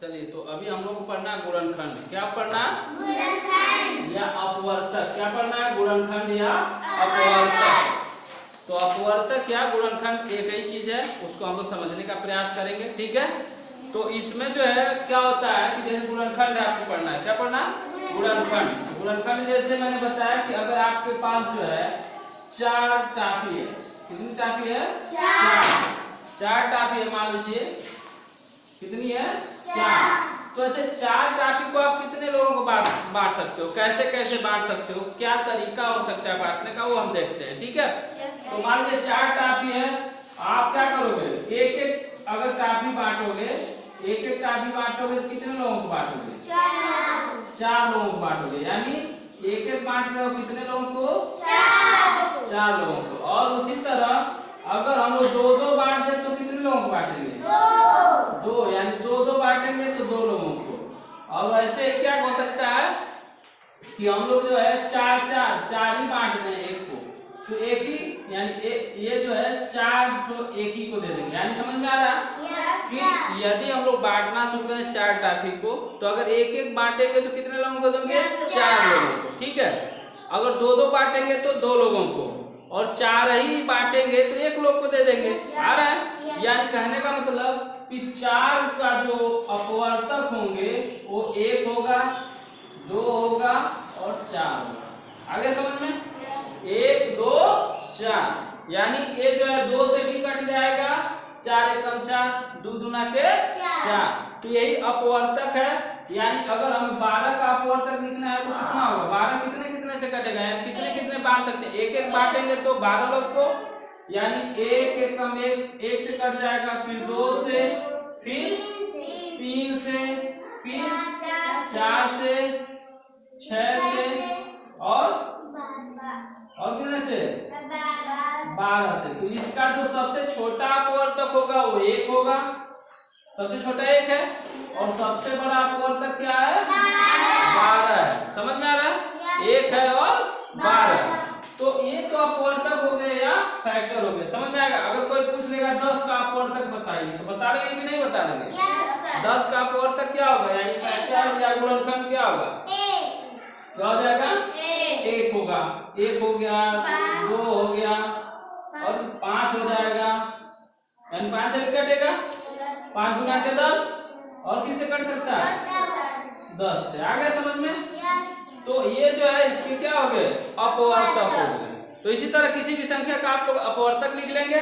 चलिए, तो अभी हम लोग को पढ़ना है गुणनखंड। क्या पढ़ना? गुणनखंड या अपवर्तक। क्या पढ़ना है? गुणनखंड या अपवर्तक। तो अपवर्तक या गुणनखंड एक ही चीज है, उसको हम लोग समझने का प्रयास करेंगे। ठीक है, तो इसमें जो है क्या होता है कि जैसे गुणनखंड है, आपको पढ़ना है। क्या पढ़ना? गुणनखंड। गुणनखंड जैसे मैंने बताया कि अगर आपके पास जो है 4 टाफी है। कितनी टाफी है? 4 टाफी है, मान लीजिए। कितनी है? 4। तो अच्छा, 4 टाफी को आप कितने लोगों को बांट सकते हो? कैसे कैसे बांट सकते हो? क्या तरीका हो सकता है बांटने का, वो हम देखते हैं। ठीक है, तो मान लीजिए 4 टाफी है। आप क्या करोगे? एक एक अगर टाफी बांटोगे, एक एक टाफी बांटोगे तो कितने लोगों को बांटोगे? 4 लोगों को बांटोगे। यानी एक एक बांट रहे हो कितने लोगों को? 4 लोगों को। और उसी तरह अगर हम लोग 2-2 बांट दें तो कितने लोगों को बांटेंगे? 2। यानी 2-2 बांटेंगे तो 2 लोगों को। और वैसे क्या हो सकता है कि हम लोग जो है 4 ही बांट दें एक को, तो एक ही, यानी ये जो है 4 तो एक ही को दे देंगे। यानी समझ में आ रहा है कि यदि हम लोग बांटना शुरू करें 4 टाफी को, तो अगर एक एक बांटेंगे तो कितने लोगों को देंगे? 4 लोगों को। ठीक है, अगर 2-2 बांटेंगे तो 2 लोगों को, और 4 ही बांटेंगे तो 1 लोग को दे देंगे। आ रहा है? यानी कहने का मतलब कि 4 का जो अपवर्तक होंगे वो 1 होगा, 2 होगा और 4 होगा। आगे समझ में? 1, 2, 4। यानी ये जो है 2 से भी कट जाएगा, 4 एकम 4, 2 दूना के 4। तो यही अपवर्तक है। यानी अगर हमें 12 का अपवर्तक लिखना है तो कितना होगा? 12 कितने कितने से कटेगा? यानी कितने कितने बांट सकते हैं? एक एक बांटेंगे तो 12 लोग को, यानी 1 एकम 1 से कट जाएगा, फिर 2 से, फिर 3 से, फिर 4 से, 6 से, और कितने से? 12 से। तो इसका जो सबसे छोटा अपवर्तक होगा वो 1 होगा। सबसे छोटा 1 है, और सबसे बड़ा अपवर्तक क्या है? 12 है। समझ में आ रहा है? 1 है और 12। तो ये तो अपवर्तक हो गए या फैक्टर हो गए। समझ में आएगा? अगर कोई पूछ लेगा 10 का अपवर्तक बताइए, तो बता देंगे कि नहीं बता देंगे? 10 का अपवर्तक क्या होगा? यानी फैक्टर या गुणनखंड क्या होगा? क्या हो जाएगा? 1 होगा। 1 हो गया, 2 हो गया, और 5 हो जाएगा। यानी 5 से भी कटेगा, 5 गुना के 10, और किससे कट सकता है? 10 से। आ गया समझ में? तो ये जो है इसके क्या हो गए? अपवर्तक हो गए। तो इसी तरह किसी भी संख्या का आप लोग अपवर्तक लिख लेंगे,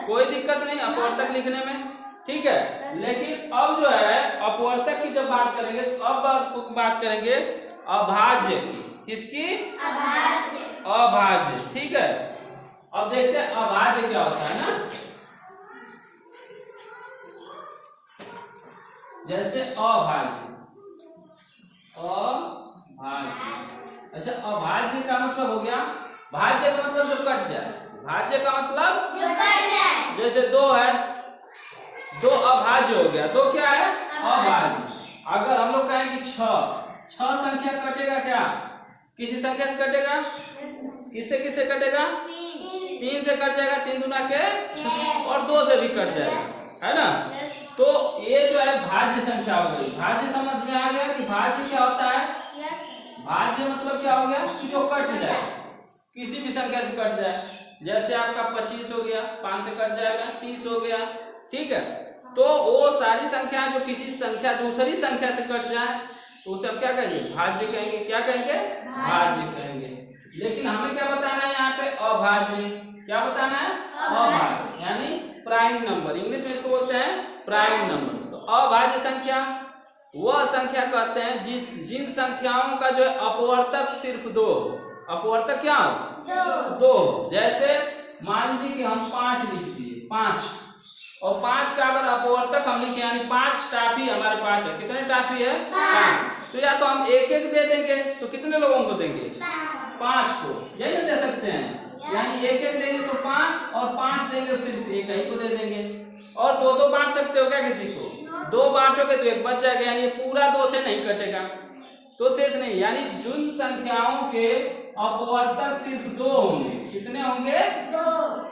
कोई दिक्कत नहीं अपवर्तक लिखने में। ठीक है, लेकिन अब जो है अपवर्तक की जब बात करेंगे तो अब बात करेंगे अभाज्य की। किसकी? अभाज्य। ठीक है, अब देखते हैं अभाज्य क्या होता है ना। जैसे अभाज्य। अच्छा, अभाज्य का मतलब हो गया, भाज्य का मतलब जो कट जाए। भाज्य का मतलब जो कट जाए। जैसे 2 है, 2 अभाज्य हो गया। 2 क्या है? अभाज्य। अगर हम लोग कहें कि 6 संख्या कटेगा, क्या किसी संख्या से कटेगा? किससे किससे कटेगा? 3 से कट जाएगा, 3 दूना के, और 2 से भी कट जाएगा, है ना। तो ये जो है भाज्य संख्या हो गई। भाज्य समझ में आ गया कि भाज्य क्या होता है? भाज्य मतलब क्या हो गया कि जो कट जाए, किसी भी संख्या से कट जाए। जैसे आपका 25 हो गया, 5 से कट जाएगा, 30 हो गया। ठीक है, तो वो सारी संख्या जो किसी संख्या दूसरी संख्या से कट जाए तो उसे हम क्या कहेंगे? भाज्य कहेंगे। क्या कहेंगे? भाज्य कहेंगे। लेकिन हमें क्या बताना है यहाँ पे? अभाज्य। क्या बताना है? अभाज्य, यानी प्राइम नंबर। इंग्लिश में इसको बोलते हैं प्राइम नंबर। तो अभाज्य संख्या वह संख्या कहते हैं जिन संख्याओं का जो है अपवर्तक सिर्फ 2। अपवर्तक क्या? 2। जैसे मान लीजिए कि हम 5 लिख दिए, 5, और 5 का अगर अपवर्तक हम लिखे, यानी 5 टाफी हमारे पास है। कितने टाफी है? 5। तो या तो हम एक एक दे देंगे, तो कितने लोगों को देंगे? 5 को। यही ना दे सकते हैं, यानी एक एक देंगे तो 5, और 5 देंगे तो सिर्फ एक ही को दे देंगे। और 2-2 बांट सकते हो क्या किसी को? 2 बांटोगे तो 1 बच जाएगा, यानी पूरा 2 से नहीं कटेगा, तो शेष नहीं। यानी जिन संख्याओं के अपवर्तक सिर्फ 2 होंगे। कितने होंगे?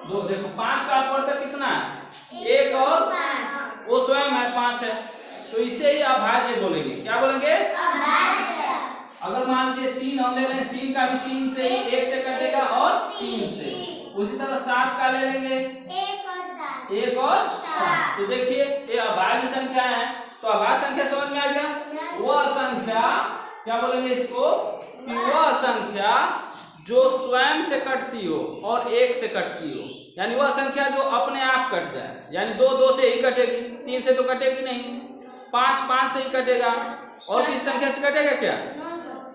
2। देखो 5 का अपवर्तक कितना है? 1 और वो स्वयं है 5 है, तो इसे ही अभाज्य बोलेंगे। क्या बोलेंगे? अगर मान लीजिए 3 हम ले लें, 3 का भी 3 से 1 से कटेगा और 3 से, उसी तरह 7 का ले लेंगे 1 और 7। तो देखिए ये अभाज्य संख्या है, तो अभाज्य संख्या समझ में आ गया। वह संख्या क्या बोलेंगे इसको कि वह संख्या जो स्वयं से कटती हो और 1 से कटती हो, यानी वह संख्या जो अपने आप कट जाए, यानी 2 2 से ही कटेगी, 3 से तो कटेगी नहीं, 5 5 से ही कटेगा, और किस संख्या से कटेगा क्या,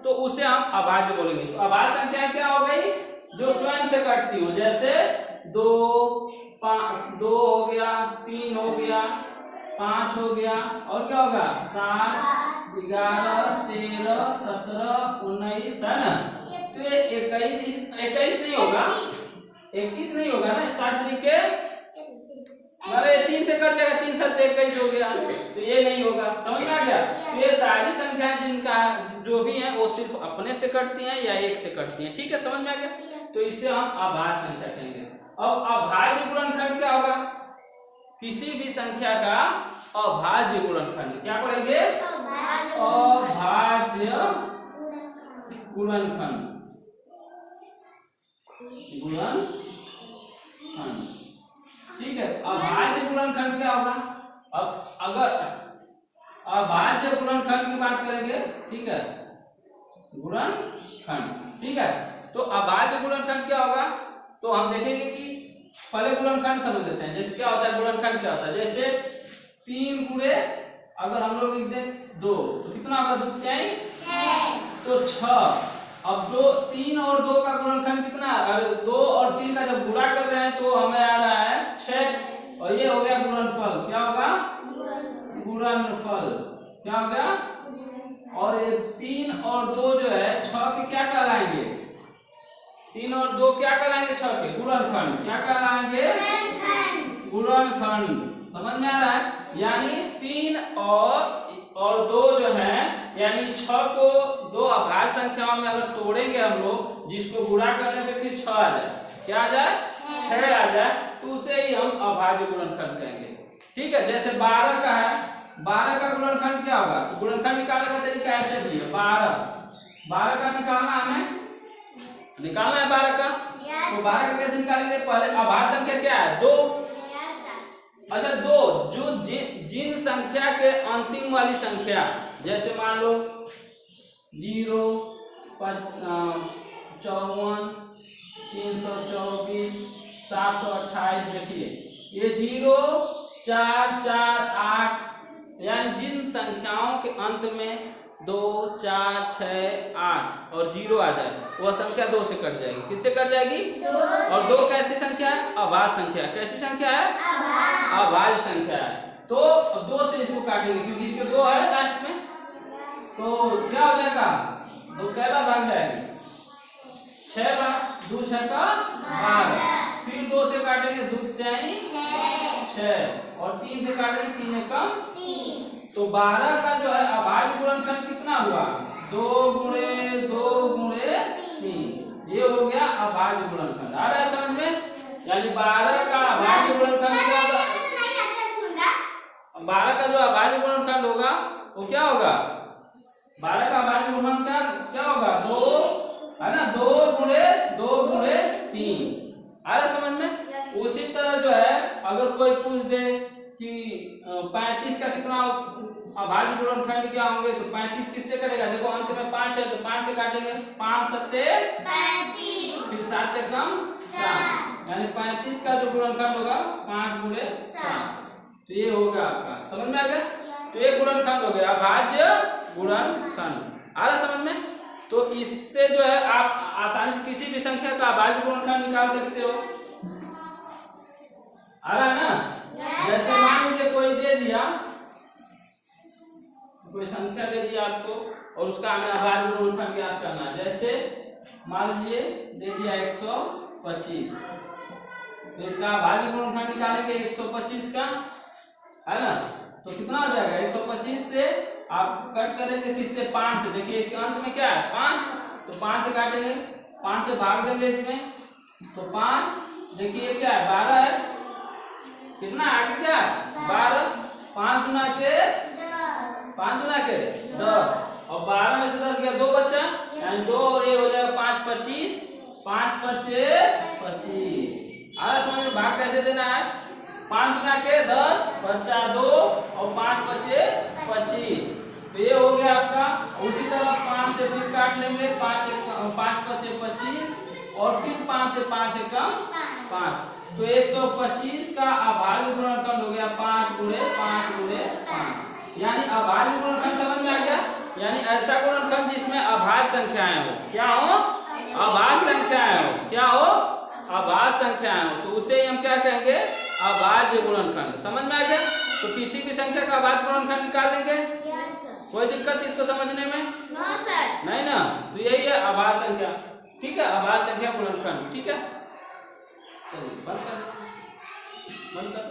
तो उसे हम अभाज्य बोलेंगे। तो अभाज्य संख्या क्या हो गई? जो स्वयं से कटती हो, जैसे 2 हो गया, 3 हो गया, 5 हो गया, और क्या होगा 7 11 13 17 19 है ना। तो ये 21 नहीं होगा, 21 नहीं होगा ना, 7 तरीके अरे 3 से कट जाएगा, 3 7 21 हो गया, तो ये नहीं होगा। समझ में आ गया? तो ये सारी संख्याएं जिनका जो भी है वो सिर्फ अपने से कटती हैं या 1 से कटती हैं। ठीक है, समझ में आ गया? तो इसे हम अभाज्य संख्या कहेंगे। अब अभाज्य गुणनखंड क्या होगा? किसी भी संख्या का अभाज्य गुणनखंड क्या पढ़ेंगे? अभाज्य गुणनखंड। ठीक है, अभाज्य गुणनखंड क्या होगा? अब अगर अभाज्य गुणनखंड की बात करेंगे, ठीक है, गुणनखंड, ठीक है, तो अभाज्य गुणनखंड क्या होगा? तो हम देखेंगे कि पहले गुणनखंड समझ लेते हैं। जैसे क्या होता है गुणनखंड, क्या होता है? जैसे 3 गुणे अगर हम लोग लिख दें 2, तो कितना होगा? 2 तिहाई तो 6। अब 3 और 2 का गुणनखंड कितना? 2 और 3 का जब गुणा कर रहे हैं तो हमें आ रहा है 6, और ये हो गया गुणनफल। क्या होगा? गुणनफल। क्या हो गया? और ये 3 और 2 जो है 6 के क्या कहलाएंगे? 3 और 2 क्या कहलाएंगे? 6 के गुणनखंड। क्या कहलाएंगे? गुणनखंड। समझ में आ रहा है? यानी 3 और 2 जो है, यानी 6 को 2 अभाज्य संख्याओं में अगर तोड़ेंगे हम लोग, जिसको गुणा करने पे फिर 6 आ जाए, क्या आ जाए? 6 आ जाए, तो उसे ही हम अभाज्य गुणनखंड कहेंगे। ठीक है, जैसे 12 का है, 12 का गुणनखंड क्या होगा? तो गुणनखंड निकालने का तरीका ऐसे भी है। 12 का निकालना है 12 का, तो 12 का कैसे निकालेंगे? पहले अभाज्य संख्या क्या है? 2। अच्छा 2 जो जिन संख्या के अंतिम वाली संख्या, जैसे मान लो 0 54 324 728, देखिए ये 0 4 4 8, यानी जिन संख्याओं के अंत में 2 4 6 8 और 0 आ जाए, वह संख्या 2 से कट जाएगी। किससे कट जाएगी? और 2 कैसी संख्या है? अभाज्य संख्या। कैसी संख्या है? अभाज्य संख्या है। तो 2 से इसको काटेंगे, क्योंकि इसके 2 है लास्ट में, तो क्या हो जाएगा? 2 कै बार भाग जाएगी? 6 बार। 2 6 का 12। फिर 2 से काटेंगे 2 तिहाई 6, और 3 से काटेंगे 3 एकम 3। तो 12 का जो है अभाज्य गुणनखंड कितना हुआ? 2 गुणे 2 गुणे 3, ये हो गया अभाज्य गुणनखंड। आ रहा है समझ में? यानी 12 का अभाज्य गुणनखंड क्या होगा? 12 का जो अभाज्य गुणनखंड होगा वो क्या होगा? 12 का अभाज्य गुणनखंड क्या होगा? 2 है ना, 2 गुणे 3। आ रहा समझ में? उसी तरह जो है अगर कोई पूछ दे कि 35 का कितना अभाज्य गुणनखंड क्या होंगे, तो 35 किससे करेगा? देखो अंत में 5 है, तो 5 से काटेंगे, 5 7 35, फिर 7 से कम 7, यानी 35 का जो गुणनखंड होगा 5 गुणे 7, तो ये होगा आपका। समझ में आ गया? तो ये गुणनखंड हो गया अभाज्य गुणनखंड। आ रहा समझ में? तो इससे जो है आप आसानी से किसी भी संख्या का अभाज्य गुणनखंड निकाल सकते हो। आ रहा है ना? जैसे मान लीजिए कोई दे दिया, कोई संख्या दे दिया आपको, और उसका हमें अभाज्य गुणनखंड ज्ञात करना है। जैसे मान लीजिए दे दिया 125, तो इसका अभाज्य गुणनखंड निकालेंगे 125 का, है ना, तो कितना हो जाएगा? 125 से आप कट करेंगे किससे? 5 से। देखिए इसके अंत में क्या है? 5, तो 5 से काटेंगे, 5 से भाग देंगे इसमें, तो 5, देखिए क्या है? 12 है, कितना आगे क्या है? 12, 5 गुना के के 10 और 12 में से 10 गया 2 बचा यानी 2 और ये हो जाएगा 5 25 5 5 25। आ रहा समझ में भाग कैसे देना है 5 गुना के 10 बचा 2 और 5 बचे 25 तो ये हो गया आपका। उसी तरह 5 से फिर काट लेंगे 5 बचे 25 और फिर 5 से 5 एकम 5 तो 125 का अभाज्य गुणनखंड हो गया 5 गुणे 5 गुणे 5 यानी अभाज्य गुणनखंड समझ में आ गया। यानी ऐसा गुणनखंड जिसमें अभाज्य संख्याएं हो क्या हो अभाज्य संख्याएं हो क्या हो अभाज्य संख्याएं हो तो उसे हम क्या कहेंगे अभाज्य गुणनखंड। समझ में आ गया। तो किसी भी संख्या का अभाज्य गुणनखंड निकाल लेंगे कोई दिक्कत इसको समझने में नो सर नहीं ना। तो यही है अभाज्य संख्या ठीक है अभाज्य संख्या गुणनखंड ठीक है। चलिए बंद कर